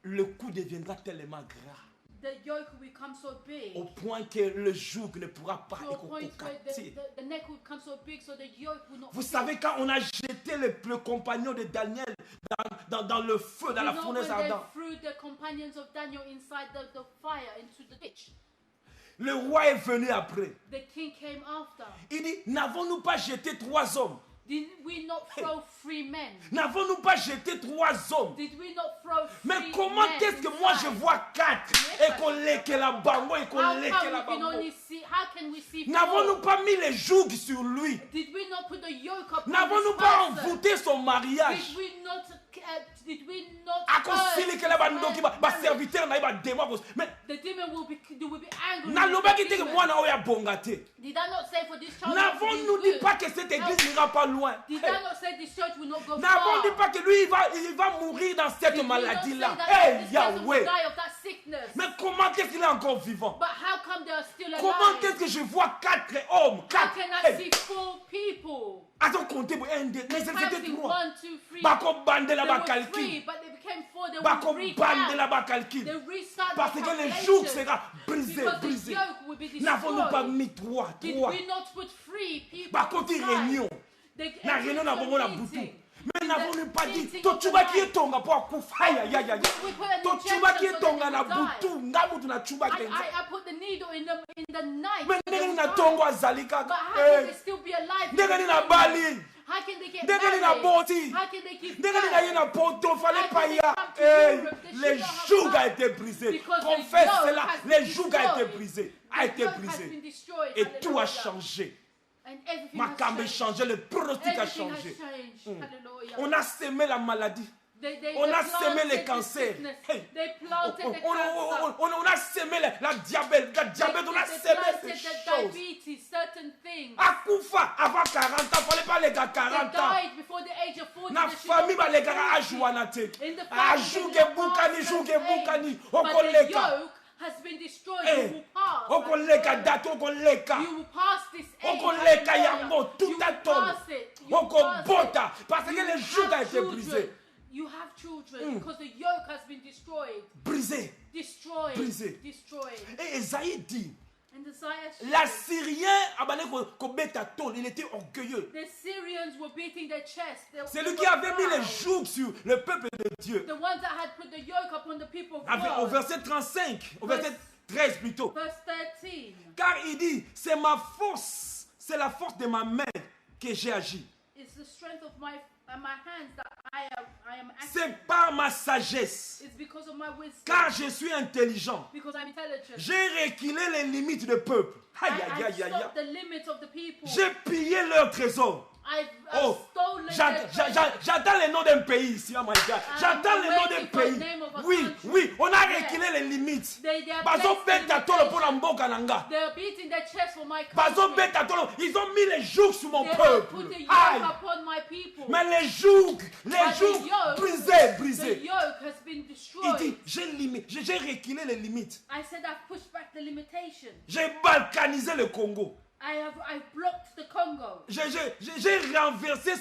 le coup deviendra tellement gras the yoke will become so big. au point que le joug ne pourra pas To a point where écoquater. the neck will become so big so the yoke will not Vous fit. savez, quand on a jeté le compagnon de Daniel dans le feu, dans You la know fournaise when they ardente, threw the companions of Daniel inside the fire into the ditch, le roi est venu après. the king came after. Il dit, n'avons-nous pas jeté 3 hommes? Did we not throw 3 men? N'avons-nous pas jeté 3 hommes? Did we not throw 3 Mais comment men est-ce que moi je inside? vois 4 et qu'on lèque la bango et qu'on How lèque come la we can bango? only see? How can we see? N'avons-nous 4? pas mis les jougs sur lui? Did we not put the yoke upon N'avons-nous this pas person? envoûté son mariage? Did we not? Did we not? Akosili que la bando qui ba serviteur na ba démon cause. Mais The demon will be angry. na with loba the ki te que demon. moi na oya bongate. Did I not say for this child? not to be N'avons-nous dit good? pas que cette église n'ira pas loin? Did I not say this church will not go N'avons-nous far? dit pas que lui il va mourir dans cette Did we not maladie say là? that Hey this person will Yahweh. die of that sickness? Mais comment est-ce qu'il est encore vivant? But how come they are still Comment est-ce alive? que je vois 4 hommes? How 4. can I see 4 people? Attends, comptez pour un, deux, mais c'était Counting 3. 1, 2, 3. Bako bande la There ba were 3, calcul. but they became 4. They Bako will bande la recount. ba calcul. They restart Parce the que le calculation. joug sera brisé, Because brisé. the yoke will be N'avons-nous pas destroyed. mis 3? Did 3. we not put 3 people Bako ti inside? réunion. They Na réunion na bongo na meeting. butu. Mais n'avons-nous pas dit, meeting to of the chuba ki night. etonga po akufa ya ya ya. We put an To injection chuba ki so that etonga they na will die. butu, ngamutu na chuba kenza. I put the needle in the night. Mais so they ndenge will na die. tongo azali kaka. But how can they Eh, still be alive? ndenge ni na bali. How can they get Ndenge ni na married? boti. How can they keep Ndenge ni na married? ye na poto, fallait How pas can y they a. come to Eh, Europe? They le should not have joug a come. été brisé. Because the Confesse yoke cela. has Le been joug a été destroyed. brisé. A The été yoke has been brisé. destroyed. Et tout a Hallelujah. changé. And everything Ma has cambe a changed. changé, le pronostic a Everything has changé. changed. Hallelujah. On a semé la maladie. They On a planted semé les the cancers. sickness. Hey. They planted the cancer. On a semé la diabète, on a They semé planted ces the choses. diabetes, certain things. Akufa avant 40 ans, fallait pas les gars They 40 ans. died before the age of 40. Na They should famille not ba be les gars 40. ajuana te. In the A family, jouge they will bukani, pass jouge that bukani. age. But the Okoleka. yoke has been destroyed. Eh, You will pass. okoleka date, okoleka. You will pass this age. Okoleka Hallelujah. yango, tout You a will tombe. pass it. You will pass Okobota. it. Parce que You le joug a have été children. brisé. You have children because the yoke has been destroyed. Brisé. Destroyed. Brisé. Destroyed. Et Esaïe dit, And Isaiah said, l'Assyrien abandonné kobeta tôle, il était orgueilleux. the Syrians were beating their chest. C'est They lui qui were avait mis les proud. jougs sur le peuple de Dieu. The ones that had put the yoke upon the people of Au God. verset 35, au verset 13 plutôt. Verse 13. Car il dit, c'est ma force, c'est la force de ma main que j'ai agi. It's the strength of my hands that I am acting. C'est par ma sagesse, It's because of my wisdom. car je suis intelligent. Because I'm intelligent. J'ai reculé les limites du peuple. Aïe, aïe, I've aïe, aïe, stopped aïe. the limits of the people. J'ai pillé leur trésor. I've Oh, stolen their treasure. j'entends le nom d'un pays ici, oh my God. J'entends le nom d'un waiting for the pays. name of a Oui, country. oui, on a Yes. reculé les limites. They are Bazo placed beta tolo pour la limitations. mboka nanga. They're beating their chest for my Bazo country. beta tolo, ils ont mis les jougs sur mon They have put peuple. the yoke Aïe. upon my people. Mais les jougs But the yoke, brisés, the brisés. yoke has been Il destroyed. dit, j'ai reculé les limites. I said I've pushed back the limitations. J'ai balkanisé le Congo. I've blocked the Congo. J'ai renversé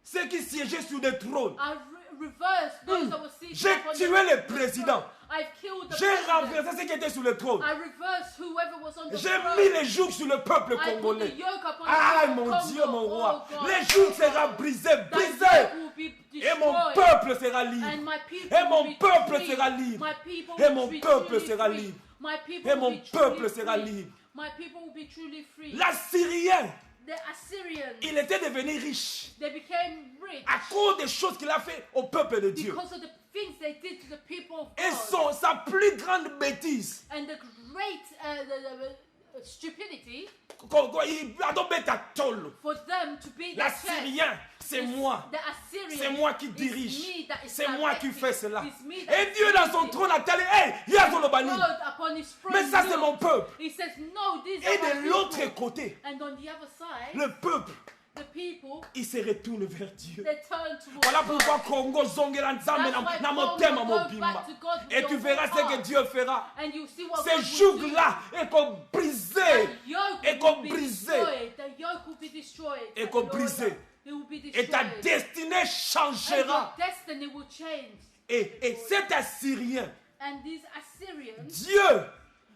ceux qui siégeaient sur des trônes. I've reversed those that were seated J'ai upon tué the le président. I've killed the J'ai president. renversé ceux qui étaient sur le trône. I reversed whoever was on the J'ai throne. mis les jougs sur le peuple I put the congolais. yoke upon Ah, the people mon of Dieu, Congo. mon roi. Oh, God. Les jougs seront brisés, That brisés. yoke will be Et mon destroyed. peuple sera libre. And my people Et mon will be peuple free. sera libre. My people Et will mon be peuple truly sera free. libre. My people Et will mon be peuple truly sera free. libre. My people will be truly free. L'Assyrien, The Assyrians, il était devenu riche they became rich à cause des choses qu'il a fait au peuple de Dieu. because of the things they did to the people of Et God. sa plus grande bêtise, And the great stupidity il a tombé ta tôle. for them to be the L'Assyrien, c'est moi. The Assyrians, C'est moi qui it's dirige. me that is C'est moi qui directing. fais cela. It's me that Et is Dieu dans son directing. trône a télé, hey, il y a ton Obani. God upon his throne Mais ça c'est knew. mon peuple. He says, no, these Et are my de l'autre people. côté, And on the other side, le peuple, the people, il se retourne vers Dieu. they turn towards Voilà God. pourquoi Congo zongela nzambe That's na why motema Congo, go mobimba. back to God with Et your tu verras whole ce que heart. Dieu fera. And you see what Ces God will do. jougs-là est qu'on brisé. The yoke Et will qu'on be brisé. destroyed. The yoke will be destroyed. Et And qu'on the Lord, brisé. it will be Et ta destroyed. destinée And changera. your destiny will change. Et cet Assyrien, And these Assyrians Dieu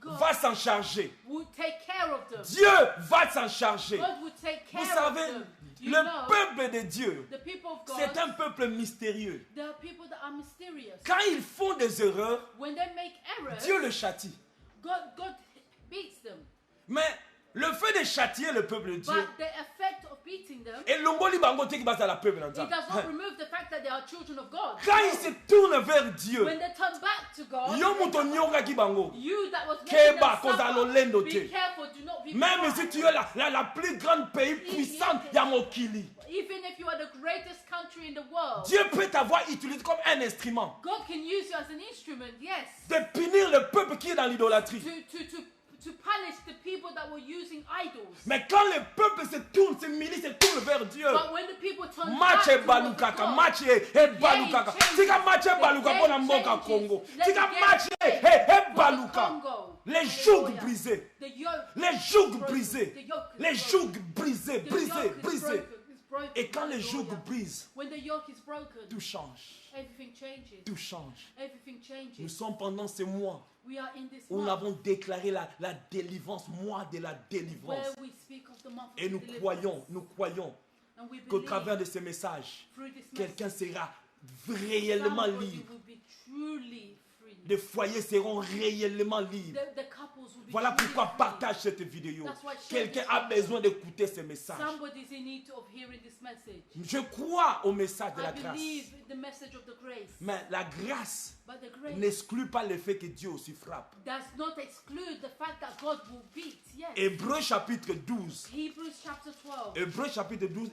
God va s'en charger. will take care of them. Dieu va s'en charger. God will take care Vous of savez, them. You le know, peuple de Dieu, the people of God, c'est un peuple mystérieux. there are people that are mysterious. Quand ils font des erreurs, When they make errors, Dieu le châtie. God beats them. Mais le fait de châtier le peuple de Dieu, But the effect of beating them, et l'ongoli bango te qui base à la peuple it does not remove the fact that they are children of God. quand ils se tournent vers Dieu, When they turn back to God, yo muto nyonga ki bango. you that was making Keba them kozalo suffer, lendo be te. careful, do not be Même proud. si tu es la plus grande pays puissante ya mokili, Even if you are the greatest country in the world, Dieu peut t'avoir utilisé comme un instrument God can use you as an instrument, yes, de punir le peuple qui est dans l'idolâtrie. to punish the people that were using idols. Mais quand le peuple se tourne, se milite, se tourne vers Dieu, But when the people turn match back e balukaka, towards God, match e balukaka. Tika match e baluka pona mboka Congo. Tika match e baluka. Congo, Les jougs hallelujah, brisés. the yoke Les is jougs broken. brisés. The yoke is Les broken. jougs brisés, The brisés, yoke is brisés. broken. It's broken. Et quand les Hallelujah. jougs brisent, When the yoke is broken, tout change. everything changes. Tout change. Everything Nous changes. sommes pendant ces mois We are in this où nous month avons déclaré la délivrance, mois de la délivrance. where we speak of the month of Et nous deliverance. croyons And we qu'au believe travers de ces messages, through this quelqu'un message, sera réellement somebody libre. will be truly free. Les foyers seront réellement libres. The couples will be Voilà truly pourquoi free. partage cette vidéo. That's why share Quelqu'un this a video. besoin d'écouter ces messages. Somebody's in need of hearing this message. Je crois au message de I la grâce. believe the message of the grace. Mais la grâce But the grace n'exclut pas le fait que Dieu aussi frappe. does not exclude the fact that God will beat. Yes. Hébreux chapitre 12. Hebrews chapter 12. Hébreux chapitre 12.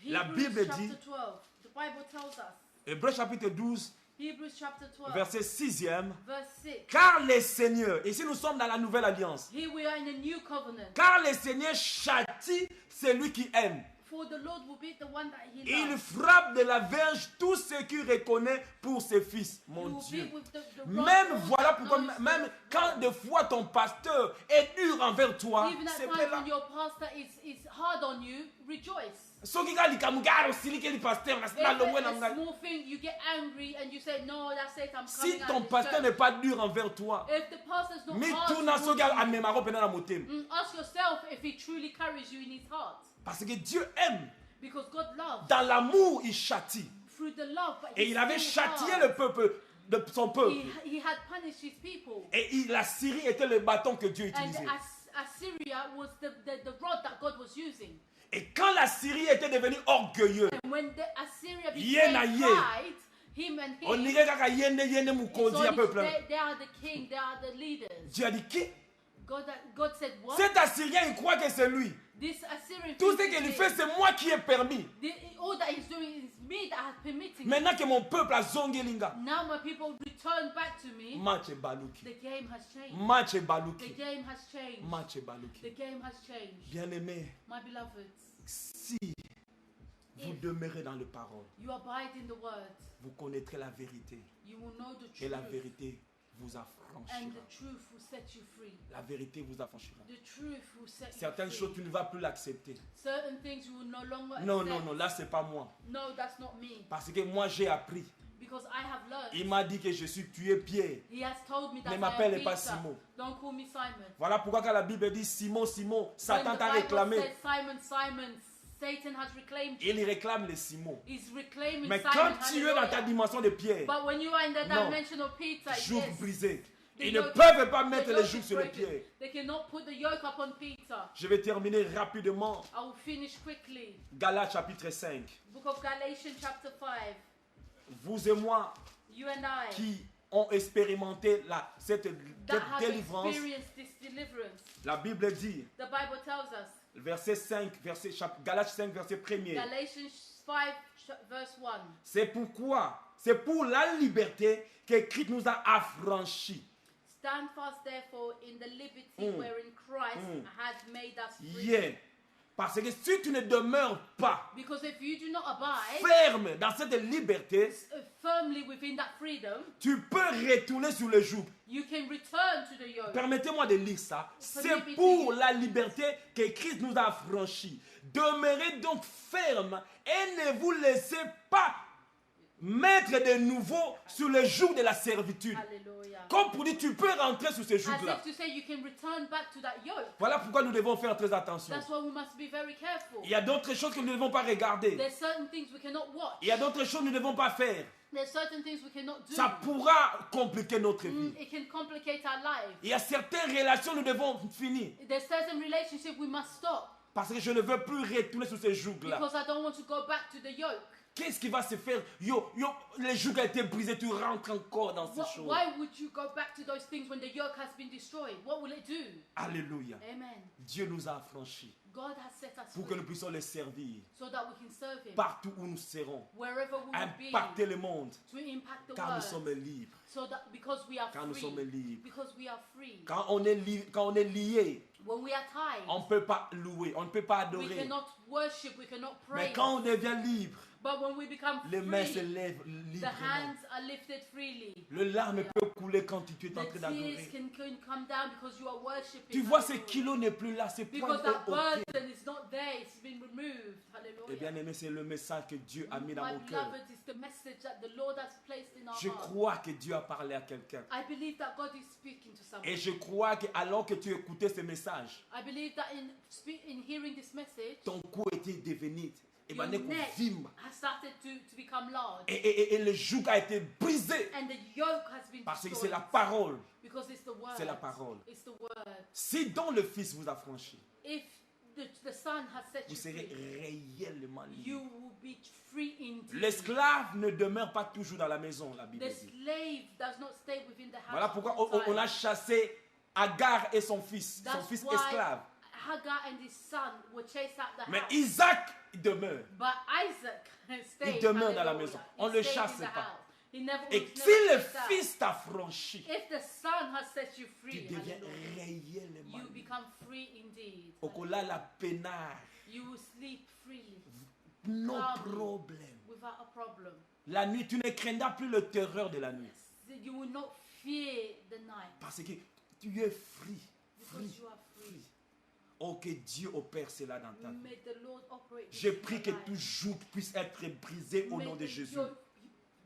La Hebrews Bible chapter dit, 12. The Bible tells us. Hébreux chapitre 12, Hebrews chapter 12. verset 6e. Verse 6. Car les seigneurs, ici nous sommes dans la nouvelle alliance. Here we are in a new covenant. Car les seigneurs châtient celui qui aime. For the Lord will beat the one that he Il loves. frappe de la verge tous ceux qui reconnaît pour ses fils. He Mon will Dieu. beat with the rod Même all voilà that pourquoi, knows même the quand Lord. des fois ton pasteur est dur envers toi, Even at c'est times pas là. when your pastor is hard on you, rejoice. Soki ka likamugaro osili ke li pasteur na If sina longwe na a ngai. small thing, you get angry and you say, no, that's it, I'm Si coming ton out of pasteur this n'est pas dur envers toi, church. If the pastor's not mi hard tuna towards soki you, amemako pena na motema. ask yourself if he truly carries you in his heart. Parce que Dieu aime. Because God loves Dans l'amour, il châtie. through the love, but Et he's il avait still châtié hard. le peuple, de son peuple. He had punished his people. Et la Syrie était le bâton que Dieu And utilisait. Assyria was the rod that God was using. Et quand la Syrie était devenue orgueilleuse, And when the Assyria Ye na became ye. pride, him and on him, dirait kaka yende it's mukonzi ya only- peuple. they are the king, they are the leaders. Dieu a dit qui? God said, what? Cet Assyrien, il croit que c'est lui. This Assyrian Tout ce thinks qu'il it's fait, me. c'est moi qui ai permis. All that he's doing is me that has permitted it. Maintenant que mon peuple a zongelinga, Now my people return back to me, match est baluki. the game has changed. Match est The baluki. game has changed. Match est baluki. The game has changed. Bien-aimé, My beloveds, si vous demeurez dans les paroles, you abide in the word. vous connaîtrez la vérité. You will know the Et la truth. vérité vous affranchira. And the truth will set you free. La vérité vous affranchira. The truth will set Certaines you choses, free. tu ne vas plus l'accepter. Certain things you will no longer Non, accept. non, non, là, c'est pas moi. No, that's not me. Parce que moi, j'ai appris. Because I have learned. Il m'a dit que je suis tué Pierre. He has told me that Ne I m'appelle am pas Peter. Simon. Don't call me Simon. Voilà pourquoi quand la Bible dit Simon, Simon, When Satan the t'a Bible réclamé. said Simon, Simon, Satan has reclaimed you. Il réclame les Simon. He's reclaiming Mais Simon. quand tu es dans ta Hallelujah. dimension de Pierre, But when you are in the Non. dimension of Peter, joug yes, brisé. Ils ne yoke- peuvent pas the mettre yoke les joues is sur les broken. pieds. They cannot put the yoke upon Peter. Je vais terminer rapidement. I will finish quickly. Galates chapitre 5. Book of Galatians chapter 5. Vous et moi You and I qui ont expérimenté cette that have délivrance, experienced this deliverance. la Bible dit, The Bible tells us, verset 5, Galates 5, verset 1er, Galatians 5 verse 1. c'est pour la liberté que Christ nous a affranchis. Stand fast therefore in the liberty wherein Christ hath made us free. Yeah. Parce que si tu ne demeures pas Because if you do not abide ferme dans cette liberté, firmly within that freedom, tu peux retourner sur le joug. you can return to the yoke. Permettez-moi de lire ça. C'est pour la liberté que Christ nous a affranchis. Demeurez donc ferme et ne vous laissez pas mettre de nouveau sur le joug de la servitude. Hallelujah. Comme pour dire, tu peux rentrer sur ce As joug-là. if to say you can return back to that yoke. Voilà pourquoi nous devons faire très attention. That's why we must be very careful. Il y a d'autres choses que nous ne devons pas regarder. There's certain things we cannot watch. Il y a d'autres choses que nous ne devons pas faire. There's certain things we cannot do. Ça pourra compliquer notre vie. It can complicate our life. Il y a certaines relations que nous devons finir. There's certain relationships we must stop. Parce que je ne veux plus retourner sur ce joug-là. Because I don't want to go back to the yoke. Qu'est-ce qui va se faire? Le joug a été brisé, tu rentres encore dans ces choses. Why would you go back to those things when the yoke has been destroyed? What will it do? Alléluia. Amen. Dieu nous a affranchis God has set us pour que nous free puissions le servir so that we can serve Him partout où nous serons. wherever we will be, Impacter le monde to impact the car nous world. sommes libres. So that because we are Car nous sommes free, libres. because we are free. Quand on est lié, When we are tied, on ne peut pas louer, on ne peut pas we adorer. cannot worship, we cannot Mais pray. quand on devient libre, But when we become les mains se free, lèvent the librement. hands are lifted freely. Le larme peut couler quand tu es en The train tears d'adorer. can come down because you are worshiping. Tu vois, ce Hallelujah. kilo n'est plus là, c'est point Because that au pied. burden is not there, it's been removed. Et Hallelujah. bien aimé, c'est le message que Dieu a mis dans My mon cœur. beloved, is the message that the Lord has placed in our Je heart. crois que Dieu a parlé à quelqu'un. I believe that God is speaking to someone. Et je crois que alors que tu écoutais ce message, I believe that in hearing this message, ton cou était devenu your neck has started to become large. et le joug a été brisé. And the yoke has been Parce que destroyed. c'est la parole. Because it's the word. C'est la parole. It's the word. Si donc le Fils vous a franchi, If the Son has set vous you serez free, réellement you libre. will be free indeed. L'esclave ne demeure pas toujours dans la maison, la Bible The dit. slave does not stay within the house. Voilà pourquoi all the on a time. chassé Agar et son fils That's why esclave. Hagar and his son were chased out the Mais house. Isaac, il demeure. But Isaac stayed. Il demeure dans la hallelujah. maison. He On ne le stayed chasse in the pas. house. He never Et was si never le chased out. Fils t'a franchi, If the Son has set you tu free, deviens hallelujah, réellement you libre. become free indeed. Okola la pénard, You will sleep freely no Calmly. problème. without a problem. La nuit, tu ne craindras plus le terreur de la nuit. You will not fear the night Parce que tu es free. because you are free. Oh, que Dieu opère cela dans ta vie. May the Lord operate this Je in prie your que life. tout joug puisse être brisé au May nom de the Jésus. yoke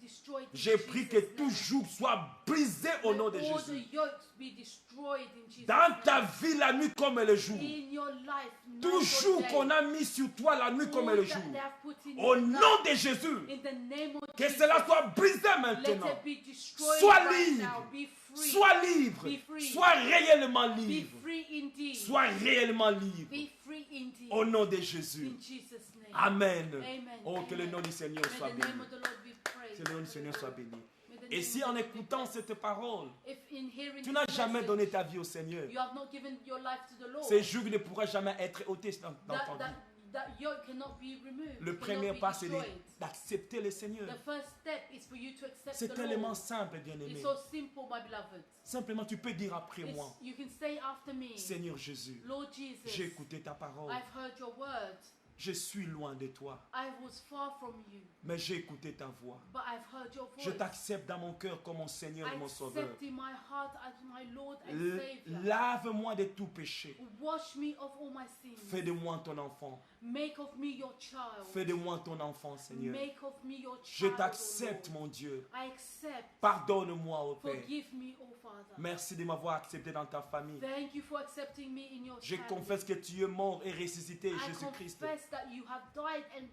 be destroyed in Je prie que Jesus' tout name. joug soit brisé au nom de May all Jésus. the yokes be destroyed in Jesus' Dans name. ta vie, la nuit comme le jour. In your life, night Tout or jour day, qu'on a mis sur toi, la nuit comme all le that jour. they have put in Au your nom life, de Jésus. in the name of Que Jesus, cela soit brisé let maintenant. it be destroyed Sois right libre. now. Be free. Sois libre. Be free. Sois réellement Be libre. free indeed. Sois réellement libre. Be free indeed. Au nom de Jésus. In Jesus' name. Amen. Amen. Oh, que le Amen. nom du Seigneur May soit the béni. name of the Lord be praised. Que le nom du Seigneur soit béni. May the Et name si of en the Lord be écoutant praised. cette parole, If in hearing tu this n'as jamais message, donné ta vie au Seigneur, you have not given your life to the Lord, ce joug ne pourra jamais être ôté dans ton vie. that yoke cannot be removed. Le cannot premier be pas, c'est destroyed. d'accepter le Seigneur. The first step is for you to accept C'est the tellement Lord. simple, bien-aimé. It's so simple, my beloved. Simplement, tu peux dire après moi, You can say after me, Seigneur Jésus, Lord Jesus, j'ai écouté ta parole. I've heard your word. Je suis loin de toi, I was far from you, mais j'ai écouté ta voix. but I've heard your Je voice. t'accepte dans mon cœur comme mon Seigneur et I mon Sauveur. accept in my heart as my Lord and Savior. Lave-moi de tout péché. Wash me of all my sins. Fais de moi ton enfant. Make of me your child. Fais de moi ton enfant, Seigneur. Make of me your Je child. t'accepte, O Lord. mon Dieu. I accept. Pardonne-moi, ô Père. Forgive me, O Father. Merci de m'avoir accepté dans ta famille. Thank you for accepting me in your Je family. confesse que tu es mort et ressuscité, I Jésus-Christ. confess that you have died and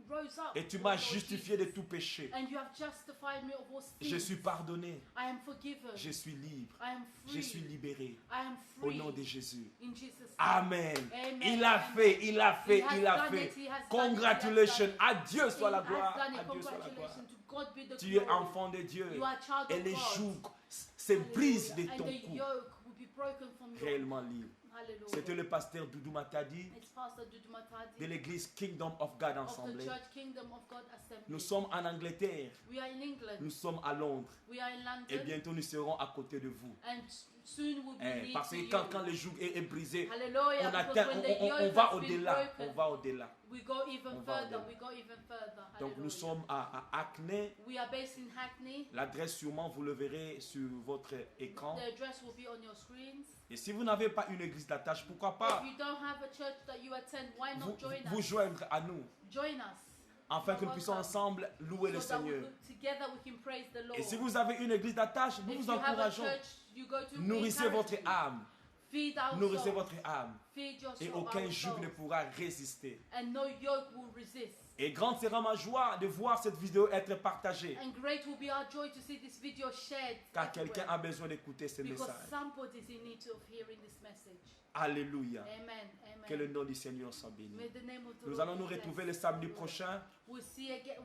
rose up. Et tu Lord m'as Jesus. justifié de tout péché. And you have justified me of all sins. Je suis pardonné. I am forgiven. Je suis libre. I am free. Je suis libéré. I am Au free. nom de Jésus. In Jesus' name. Amen. Amen. Il a fait, il a fait, He has il a done fait. it, he has done it, Congratulations. he has done À Dieu soit la He has gloire. done it. À Dieu soit la gloire. Congratulations. To God be the Tu es glory. enfant de Dieu. You are child Et of les God. jougs se brisent de Hallelujah. ton And the cou. yoke will be broken from your Réellement libre. Hallelujah. C'était le pasteur Doudou Matadi It's Pastor Dudu Matadi de l'église Kingdom of God of the Assemblée. Church Kingdom of God Assembly. Nous sommes en Angleterre. We are in England. Nous sommes à Londres. We are in London. Et bientôt nous serons à côté de vous. And soon we'll be near Parce to que you. quand le joug est brisé, Hallelujah. on Because atteint, when the on yoke va has been au-delà. broken, On va au-delà. we go even On va further. au-delà. We go even further. Donc nous Hallelujah. sommes à Hackney. We are based in Hackney. L'adresse sûrement vous le verrez sur votre écran. The address will be on your screens. Et si vous n'avez pas une église d'attache, pourquoi If pas you don't have a church that you attend, why vous, not join vous us? joindre à nous, Join us. afin que nous puissions ensemble louer le So that Seigneur. together we can praise the Lord. Et si vous avez une église d'attache, nous If vous you have a encourageons. church you go to, we Nourrissez encourage votre you. âme. Feed our Nourrissez soul. votre âme. Feed your Et soul, aucun our joug soul. ne pourra résister. And no yoke will resist. Et grande sera ma joie de voir cette vidéo être partagée. And great will be our joy to see this video shared. Car quelqu'un everywhere. a besoin d'écouter ce Because message. somebody is in need of hearing this message. Alléluia. Amen. Que le Amen. nom du Seigneur soit béni. May the name of the Nous Lord allons be nous blessed. retrouver le samedi prochain We'll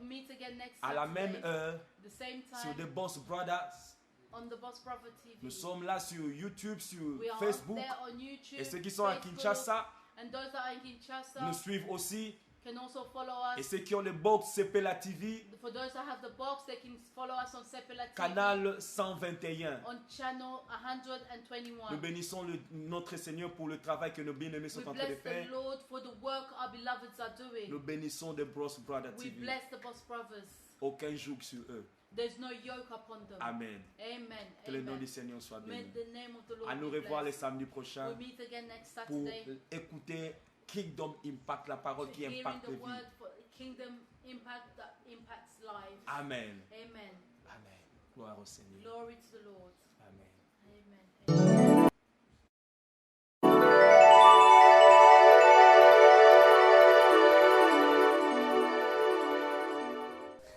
meet again next à la Saturday, même heure the same sur time The Boss Brothers. on the Boss Brother TV. Nous sommes là sur YouTube, sur We are Facebook. there on YouTube, Et ceux qui sont à Facebook, Kinshasa and those that are in Kinshasa nous suivent aussi. can also follow Et us. ceux qui ont le box CPLA TV, For those that have the box, they can follow us on Sepela TV, canal 121. on channel 121. Nous bénissons notre Seigneur pour le travail que nos bien-aimés sont We en train de bless the faire. Lord for the work our beloveds are doing. Nous bénissons The Boss Brothers We TV. bless the Boss Brothers. Aucun joug sur eux. There's no yoke upon them. Amen. Amen. Que le nom Amen. du Seigneur soit May béni. the name of the Lord À nous be revoir le blessed. samedi prochain We'll meet again next pour Saturday. écouter Kingdom Impact, la parole qui Hearing impacte the vie. word for Kingdom Impact that impacts lives. Amen. Amen. Amen. Gloire au Seigneur. Glory to the Lord. Amen. Amen.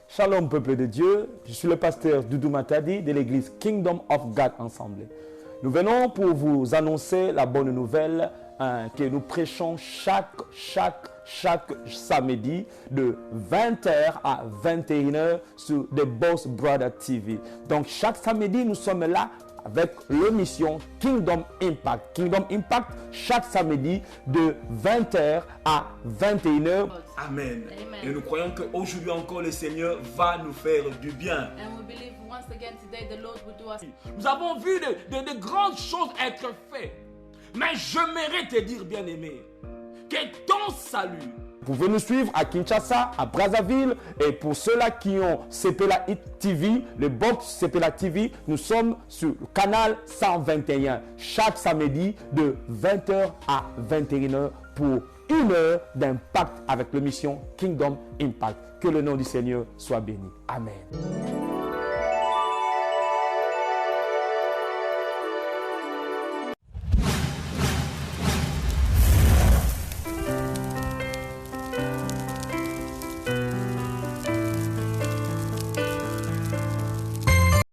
Shalom peuple de Dieu, je suis le pasteur Doudou Matadi de l'église Kingdom of God Ensemble. Nous venons pour vous annoncer la bonne nouvelle que nous prêchons chaque samedi de 20h à 21h sur The Boss Brother TV. Donc chaque samedi, nous sommes là avec l'émission Kingdom Impact. Kingdom Impact, chaque samedi de 20h à 21h. Amen. Amen. Et nous croyons qu'aujourd'hui encore, le Seigneur va nous faire du bien. And we believe once again today the Lord will do us. Nous avons vu de grandes choses être faites. Mais j'aimerais te dire, bien-aimé, que ton salut. Vous pouvez nous suivre à Kinshasa, à Brazzaville. Et pour ceux-là qui ont CPLA TV, le box CPLA TV, nous sommes sur le canal 121. Chaque samedi de 20h à 21h pour une heure d'impact avec l'émission Kingdom Impact. Que le nom du Seigneur soit béni. Amen.